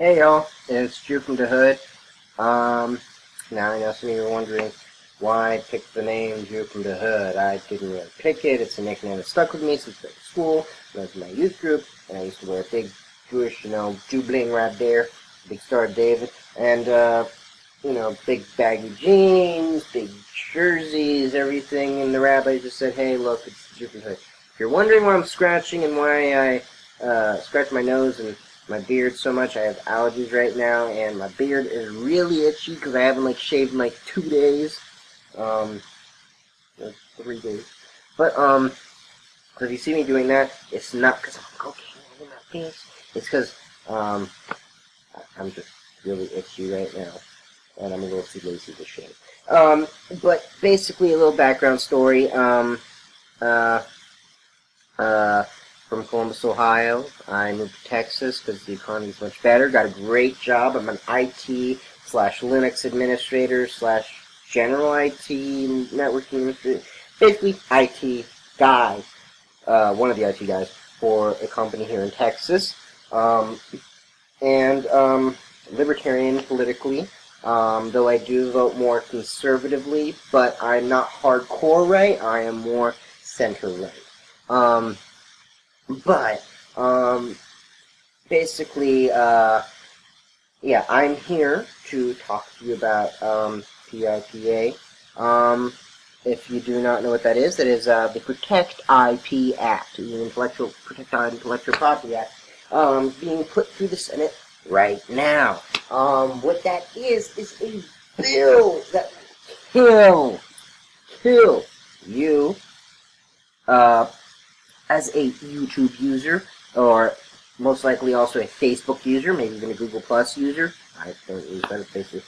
Hey y'all, it's Drew from the Hood. Now I know some of you are wondering why I picked the name Drew from the Hood. I didn't really pick it. It's a nickname that stuck with me since school, when I was in my youth group, and I used to wear a big Jewish, Jew bling right there, big Star of David, and, big baggy jeans, big jerseys, everything, and the rabbi just said, hey, look, it's Drew from the Hood. If you're wondering why I'm scratching and why I scratch my nose and my beard so much, I have allergies right now, and my beard is really itchy because I haven't shaved in 2 days, 3 days. But so if you see me doing that, it's not because I'm cocaine in my face. It's because I'm just really itchy right now, and I'm a little too lazy to shave. But basically, a little background story. From Columbus, Ohio. I moved to Texas because the economy is much better. Got a great job. I'm an IT/Linux administrator / general IT networking administrator. Basically, IT guy. One of the IT guys for a company here in Texas. And libertarian politically. Though I do vote more conservatively, but I'm not hardcore right. I am more center-right. But, basically, yeah, I'm here to talk to you about, PIPA. If you do not know what that is the Protect IP Act, the Protect Intellectual Property Act, being put through the Senate right now. What that is a bill that will kill you, as a YouTube user, or most likely also a Facebook user, maybe even a Google Plus user. I don't use that as Facebook.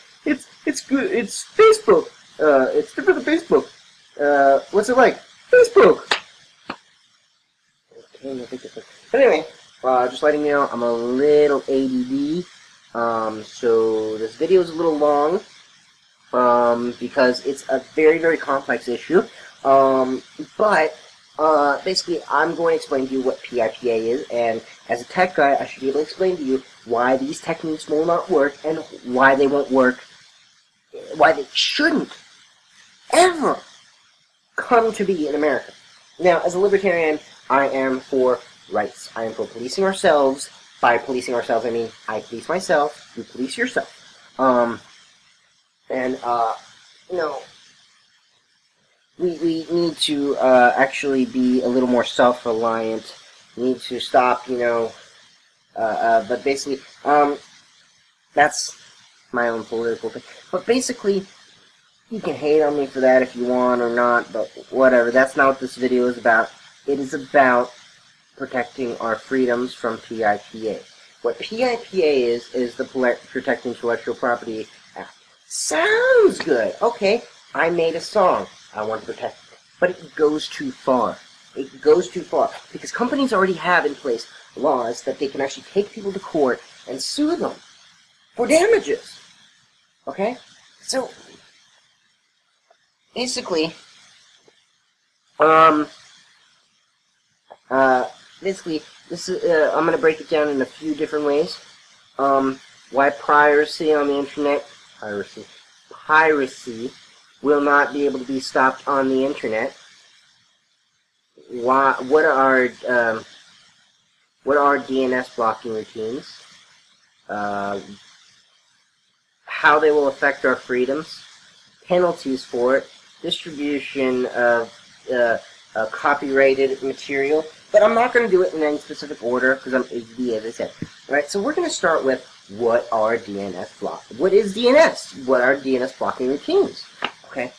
It's good. It's Facebook. It's different than Facebook. What's it like? Facebook. But anyway, just letting you know, I'm a little ADD. So this video is a little long. Because it's a very, very complex issue. But basically, I'm going to explain to you what PIPA is, and as a tech guy, I should be able to explain to you why these techniques will not work, and why they won't work, why they shouldn't ever come to be in America. Now, as a libertarian, I am for rights. I am for policing ourselves. By policing ourselves, I mean I police myself, you police yourself. We need to actually be a little more self-reliant. We need to stop, but basically, that's my own political thing. But basically, you can hate on me for that if you want or not, but whatever. That's not what this video is about. It is about protecting our freedoms from PIPA. What PIPA is the Protect Intellectual Property Act. Sounds good. Okay, I made a song. I want to protect it. But it goes too far. It goes too far. Because companies already have in place laws that they can actually take people to court and sue them for damages. Okay? So, basically, this is, I'm going to break it down in a few different ways. Why piracy on the internet, piracy will not be able to be stopped on the internet. What are DNS blocking routines? How they will affect our freedoms, penalties for it, distribution of copyrighted material. But I'm not going to do it in any specific order because I'm ADD, as I said. All right, so we're going to start with what are DNS blocking? What is DNS? What are DNS blocking routines? Okay,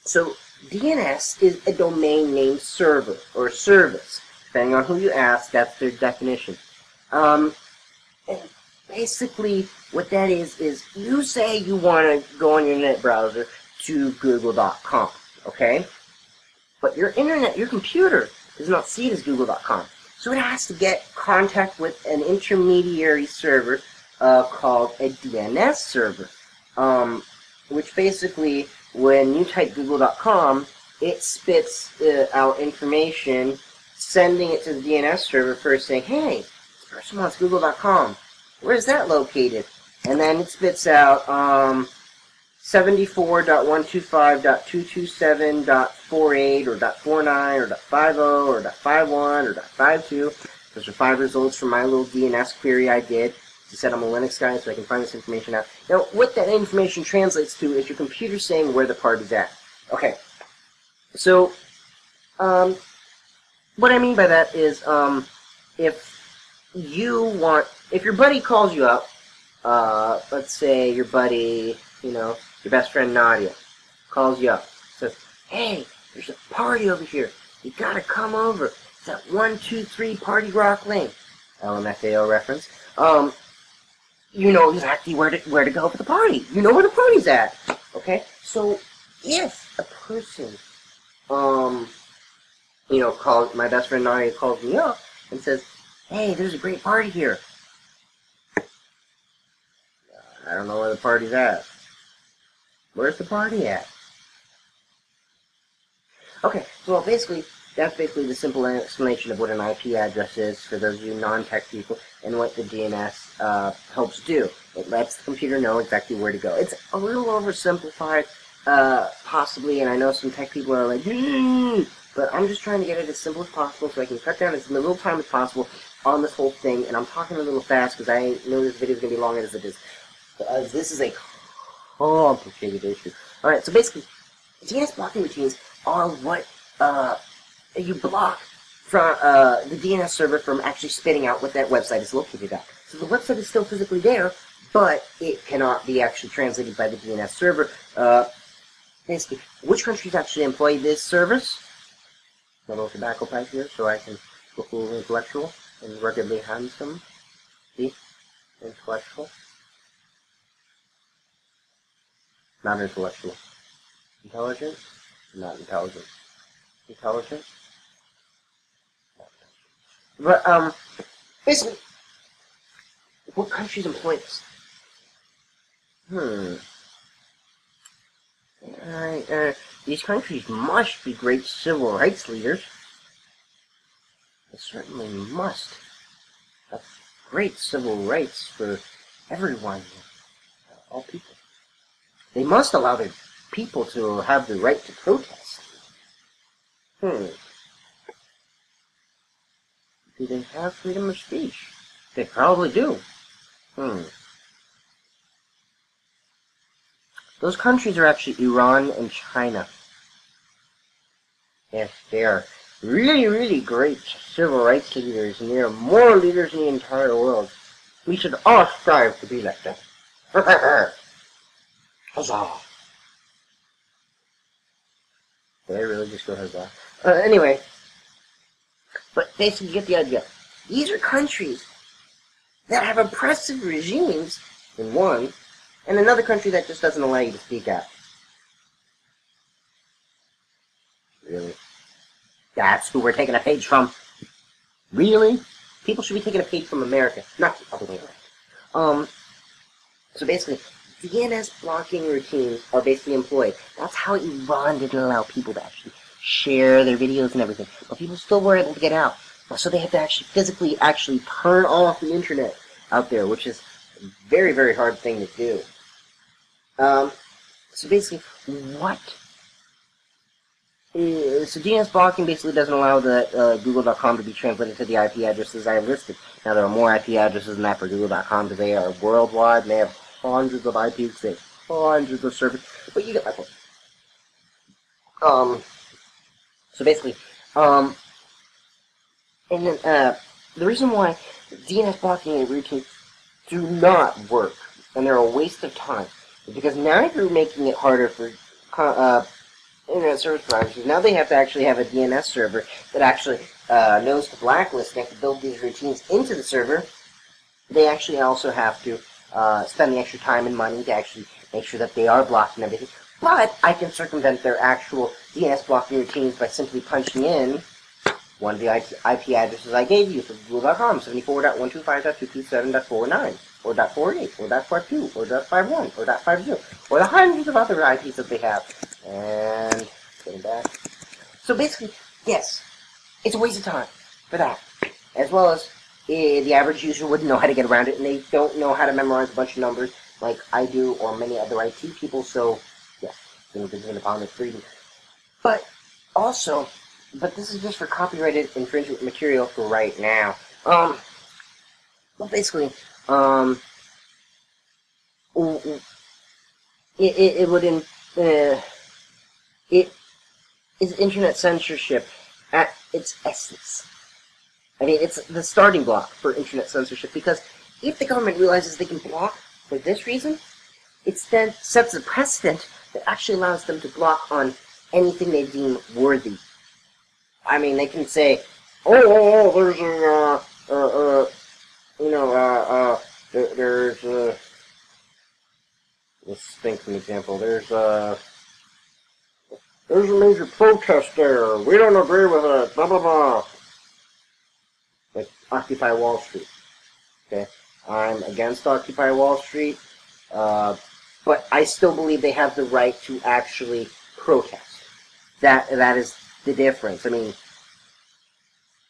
so DNS is a domain name server or service. Depending on who you ask, that's their definition. And basically, what that is you say you want to go on your internet browser to google.com, okay? But your computer does not see it as google.com. So it has to get contact with an intermediary server called a DNS server, which basically, when you type google.com, it spits out information, sending it to the DNS server first saying, hey, this person wants google.com. Where's that located? And then it spits out 74.125.227.48 or .49 or .50 or .51 or .52. Those are 5 results from my little DNS query I did to set I'm a Linux guy so I can find this information out. Now, what that information translates to is your computer saying where the party's at. Okay, so what I mean by that is if your buddy calls you up, let's say your buddy, your best friend Nadia, calls you up, says, hey, there's a party over here. You gotta come over. It's at 123 Party Rock Lane. LMFAO reference. You know exactly where to go for the party. You know where the party's at. Okay? So, if a person, my best friend Nadia calls me up and says, hey, there's a great party here. I don't know where the party's at. Where's the party at? Okay, well, that's basically the simple explanation of what an IP address is for those of you non-tech people and what the DNS helps do. It lets the computer know exactly where to go. It's a little oversimplified, possibly, and I know some tech people are like, but I'm just trying to get it as simple as possible so I can cut down as little time as possible on this whole thing, and I'm talking a little fast because I know this video is going to be long as it is. This is a complicated issue. Alright, so basically, DNS blocking routines are what you block from the DNS server from actually spitting out what that website is located at. So the website is still physically there, but it cannot be actually translated by the DNS server. Basically, which countries actually employ this service? A little tobacco pipe here, so I can look a little intellectual and ruggedly handsome. See? Intellectual. Not intellectual. Intelligent? Not intelligent. Intelligent? But, basically, what countries employ this? These countries must be great civil rights leaders. They certainly must have great civil rights for everyone, all people. They must allow their people to have the right to protest. Do they have freedom of speech? They probably do. Those countries are actually Iran and China. Yes, they are really, really great civil rights leaders, and they are more leaders in the entire world. We should all strive to be like them. Huzzah! Did I really just go huzzah? Anyway, but basically you get the idea. These are countries that have oppressive regimes in one, and another country that just doesn't allow you to speak out. Really? That's who we're taking a page from. Really? People should be taking a page from America, not the other way around. So basically, DNS blocking routines are basically employed. That's how Iran didn't allow people to actually share their videos and everything. But people still were able to get out. So they have to actually physically turn off the internet out there, which is a very, very hard thing to do. So basically, so DNS blocking basically doesn't allow the Google.com to be translated to the IP addresses I have listed. Now, there are more IP addresses than that for Google.com because they are worldwide and they have hundreds of IPs, they have hundreds of servers, but you get my point. So basically, and then, the reason why DNS blocking routines do not work, and they're a waste of time, is because now you're making it harder for internet service providers. Now they have to actually have a DNS server that actually knows to blacklist and to build these routines into the server. They actually also have to spend the extra time and money to actually make sure that they are blocked and everything. But I can circumvent their actual DNS blocking routines by simply punching in one of the IP addresses I gave you for Google.com, 74.125.227.49, or .48, or .42, or .51, or .50, or the hundreds of other IPs that they have. And getting back. So basically, yes, it's a waste of time for that, as well as the average user wouldn't know how to get around it, and they don't know how to memorize a bunch of numbers like I do or many other IT people. So, yeah, infringement upon their freedom. But also, this is just for copyrighted infringement material for right now. Well, basically, it would it is internet censorship at its essence. I mean, it's the starting block for internet censorship, because if the government realizes they can block for this reason, it then sets a precedent that actually allows them to block on anything they deem worthy. I mean, they can say, there's let's think of an example. There's a major protest there. We don't agree with it. Blah blah blah. Like Occupy Wall Street. Okay, I'm against Occupy Wall Street, but I still believe they have the right to actually protest. That is the difference. I mean,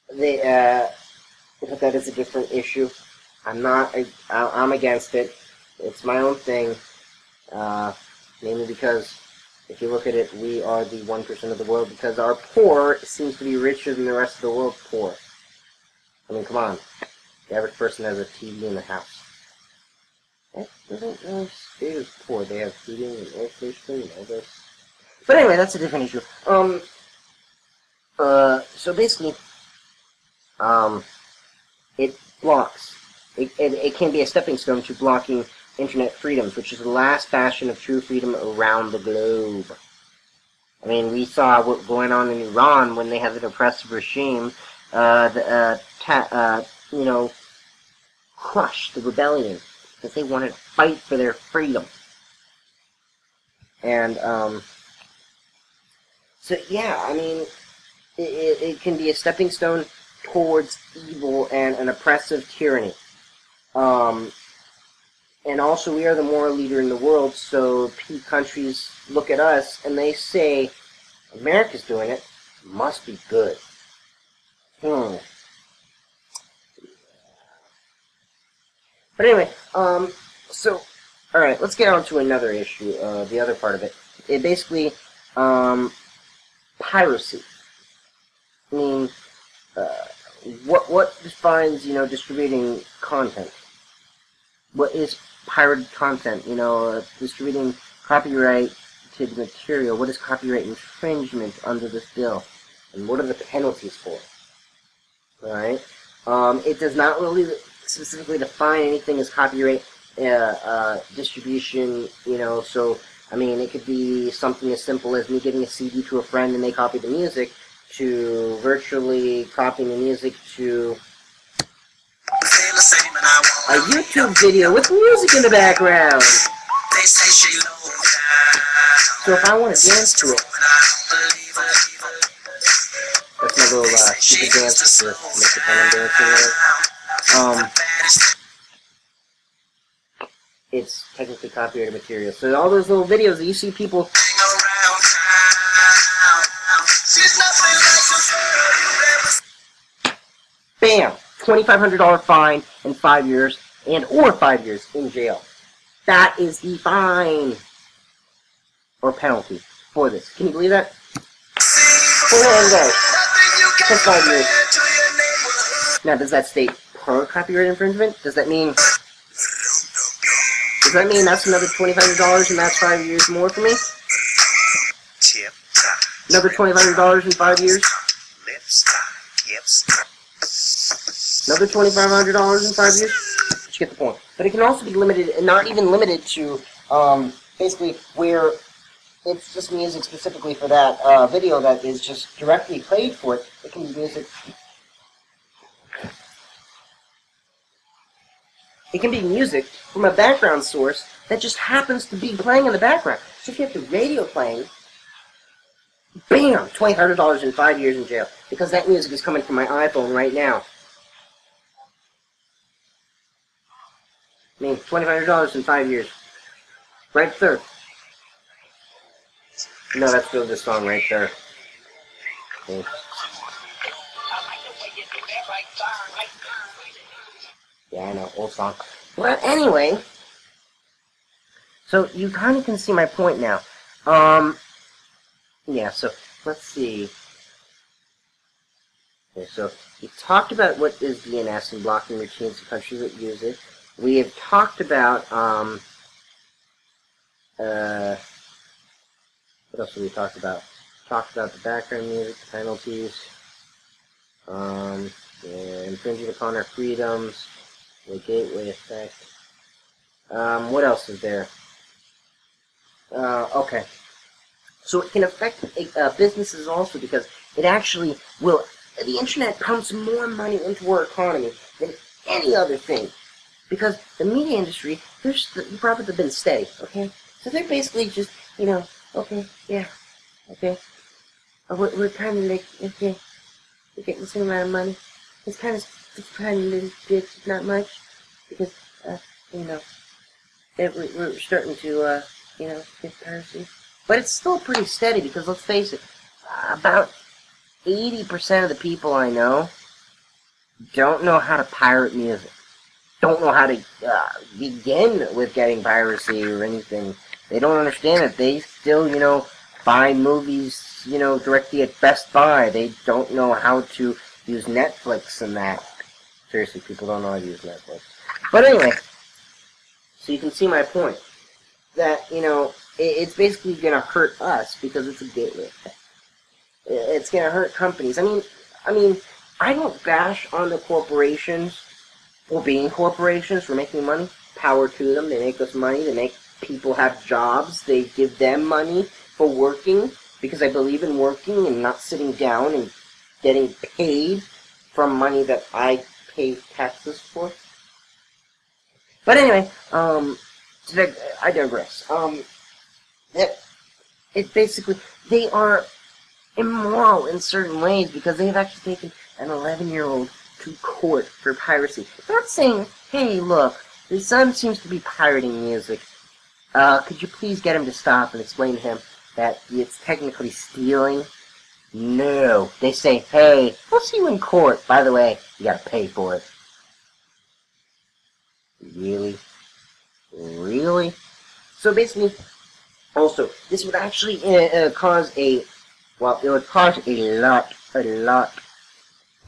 but that is a different issue. I'm against it. It's my own thing. Mainly because if you look at it, we are the 1% of the world, because our poor seems to be richer than the rest of the world's poor. I mean, come on. The average person has a TV in the house. That doesn't really stay as poor. They have heating and air conditioning and all this. But anyway, that's a different issue. So basically, it blocks. It can be a stepping stone to blocking internet freedoms, which is the last bastion of true freedom around the globe. I mean, we saw what going on in Iran when they had an oppressive regime, crush the rebellion because they wanted to fight for their freedom. And, so yeah, I mean, it can be a stepping stone towards evil and an oppressive tyranny. And also, we are the moral leader in the world, so countries look at us and they say, America's doing it, must be good. But anyway, so, alright, let's get on to another issue, the other part of it. It basically, piracy. I mean, what defines, distributing content? What is pirated content? Distributing copyrighted material. What is copyright infringement under this bill? And what are the penalties for it? Alright? It does not really specifically define anything as copyright distribution, so, I mean, it could be something as simple as me giving a CD to a friend and they copy the music, to virtually copying the music to a YouTube video with music in the background. So if I want to dance to it, that's my little stupid dance to Mr. Penham dancing. It's technically copyrighted material. So all those little videos that you see people bam! $2,500 fine and 5 years, or 5 years in jail. That is the fine or penalty for this. Can you believe that? $400 plus 5 years. Now, does that state per copyright infringement? Does that mean that's another $2,500 and that's 5 years more for me? Another $2,500 in 5 years? Another $2,500 in 5 years? But you get the point. But it can also be limited, and not even limited to, basically, where it's just music specifically for that video that is just directly played for it. It can be music. It can be music from a background source that just happens to be playing in the background. So if you have the radio playing, bam, $2,500 in 5 years in jail, because that music is coming from my iPhone right now. I mean, $2,500 in 5 years. Right there. No, that's still this song right there. Okay. Yeah, I know, old song. But anyway, so you kind of can see my point now. Yeah, so let's see. Okay, so we talked about what is DNS and blocking routines in countries that use it. We have talked about, what else have we talked about? Talked about the background music, the penalties, yeah, infringing upon our freedoms, the gateway effect. What else is there? Okay. So it can affect businesses also because it actually will. The internet pumps more money into our economy than any other thing. Because the media industry, the profits have been steady, okay? So they're basically just, okay, yeah, okay. We're kind of like, okay, we're getting the same amount of money. It's kind of a little bit, not much. Because, you know, we're starting to, get piracy. But it's still pretty steady because, let's face it, about 80% of the people I know don't know how to pirate music. Don't know how to begin with getting piracy or anything. They don't understand it. They still, buy movies, directly at Best Buy. They don't know how to use Netflix and that. Seriously, people don't know how to use Netflix. But anyway, so you can see my point. That, it's basically going to hurt us because it's a gateway effect. It's going to hurt companies. I mean, I don't bash on the corporations for being corporations, for making money. Power to them. They make us money. They make people have jobs. They give them money for working because I believe in working and not sitting down and getting paid from money that I pay taxes for. But anyway, I digress. It basically, they are immoral in certain ways because they've actually taken an 11-year-old to court for piracy. They're not saying, hey, look, your son seems to be pirating music. Could you please get him to stop and explain to him that it's technically stealing? No. They say, hey, we'll see you in court. By the way, you gotta pay for it. Really? Really? So basically, also, this would actually cause it would cause a lot.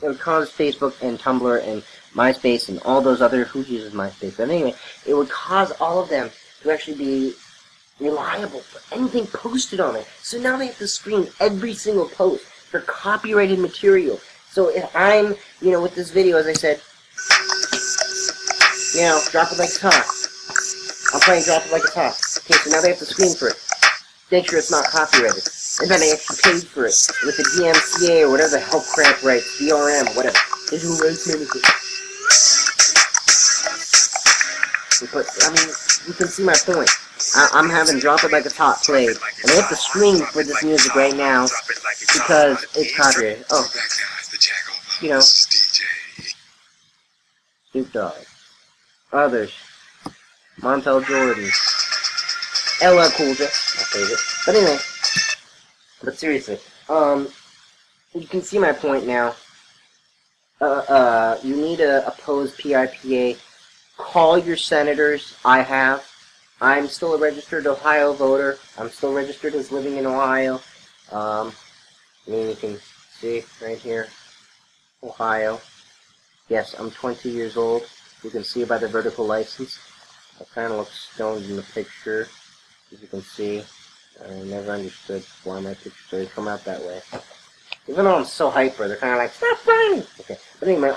It would cause Facebook and Tumblr and MySpace and all those other, who uses MySpace? But anyway, it would cause all of them to actually be reliable for anything posted on it. So now they have to screen every single post for copyrighted material. So if I'm, with this video, as I said, drop it like it's hot. I'm playing Drop It Like It's Hot. Okay, so now they have to screen for it. Make sure it's not copyrighted. And then they actually paid for it with the DMCA or whatever the hell crap rights, DRM, whatever. Digital Rights Management. But, you can see my point. I'm having Drop It Like It's Hot played, and they have to screen for this music right now because it's copyrighted. Oh, Snoop Dogg. Others. Montel Jordan. LL Cool J, my favorite. But anyway, seriously, you can see my point now. You need to oppose PIPA. Call your senators. I'm still a registered Ohio voter. I'm still registered as living in Ohio. You can see right here, Ohio. Yes, I'm 20 years old. You can see by the vertical license. I kind of look stoned in the picture, as you can see. I never understood why my pictures always come out that way. Even though I'm so hyper, they're kind of like, stop running! Okay, but anyway,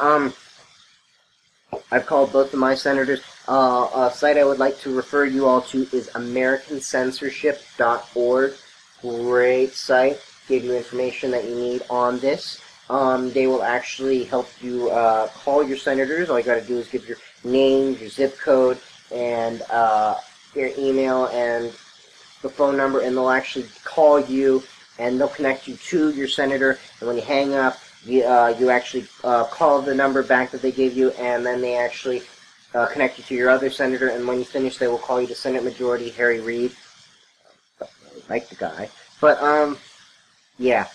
I've called both of my senators. A site I would like to refer you all to is AmericanCensorship.org. Great site. Give you information that you need on this. They will actually help you call your senators. All you gotta do is give your name, your zip code, and your email and the phone number, and they'll actually call you, and they'll connect you to your senator. And when you hang up, you actually call the number back that they gave you, and then they actually connect you to your other senator. And when you finish, they will call you to Senate Majority Harry Reid. I like the guy, but yeah.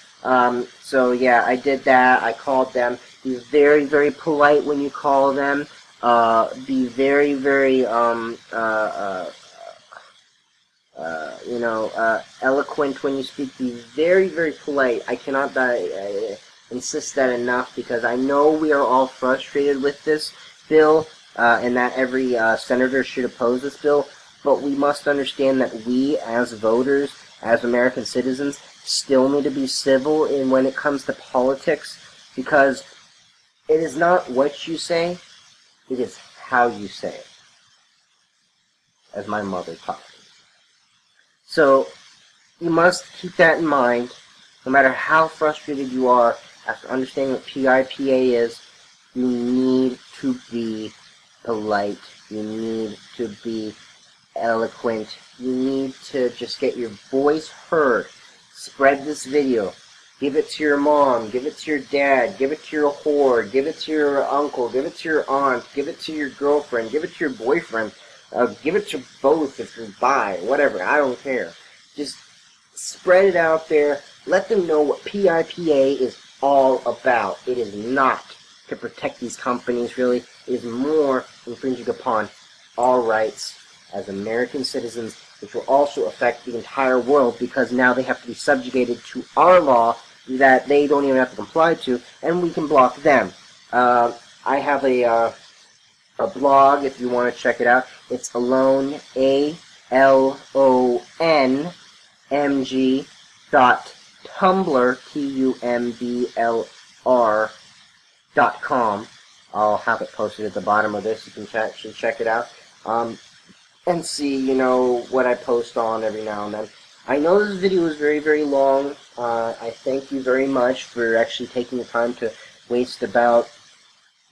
So yeah, I did that. I called them. Be very, very polite when you call them. be very, very, eloquent when you speak. Be very, very polite. I cannot insist that enough, because I know we are all frustrated with this bill, and that every senator should oppose this bill. But we must understand that we, as voters, as American citizens, still need to be civil in when it comes to politics, because it is not what you say, it is how you say it, as my mother taught me. So, you must keep that in mind, no matter how frustrated you are after understanding what PIPA is. You need to be polite, you need to be eloquent, you need to just get your voice heard. Spread this video. Give it to your mom, give it to your dad, give it to your whore, give it to your uncle, give it to your aunt, give it to your girlfriend, give it to your boyfriend, give it to both if you're bi, whatever, I don't care. Just spread it out there. Let them know what PIPA is all about. It is not to protect these companies, really. It is more infringing upon our rights as American citizens, which will also affect the entire world, because now they have to be subjugated to our law that they don't even have to comply to, and we can block them. I have a blog if you want to check it out. It's alone, ALON.tumblr.com. I'll have it posted at the bottom of this. You can check it out. And see, what I post on every now and then. I know this video is very, very long. I thank you very much for actually taking the time to waste about,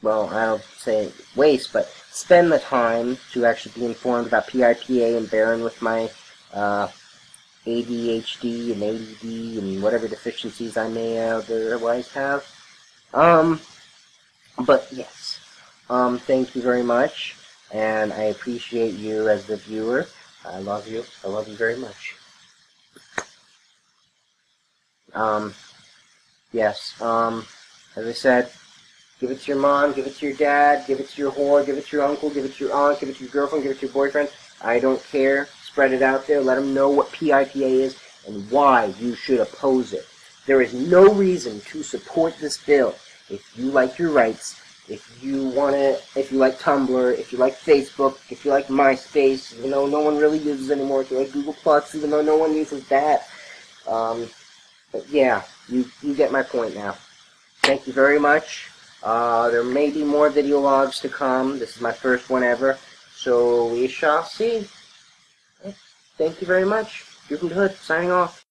well, I don't say waste, but spend the time to actually be informed about PIPA and bearing with my ADHD and ADD and whatever deficiencies I may otherwise have. But yes, thank you very much. And I appreciate you as the viewer. I love you. I love you very much. Yes, as I said, give it to your mom, give it to your dad, give it to your whore, give it to your uncle, give it to your aunt, give it to your girlfriend, give it to your boyfriend. I don't care. Spread it out there. Let them know what PIPA is and why you should oppose it. There is no reason to support this bill if you like your rights. If you like Tumblr, if you like Facebook, if you like MySpace, even though no one really uses it anymore, if you like Google Plus, even though no one uses that. But yeah, you get my point now. Thank you very much. There may be more video logs to come. This is my first one ever, so we shall see. Thank you very much. You're from the Hood, signing off.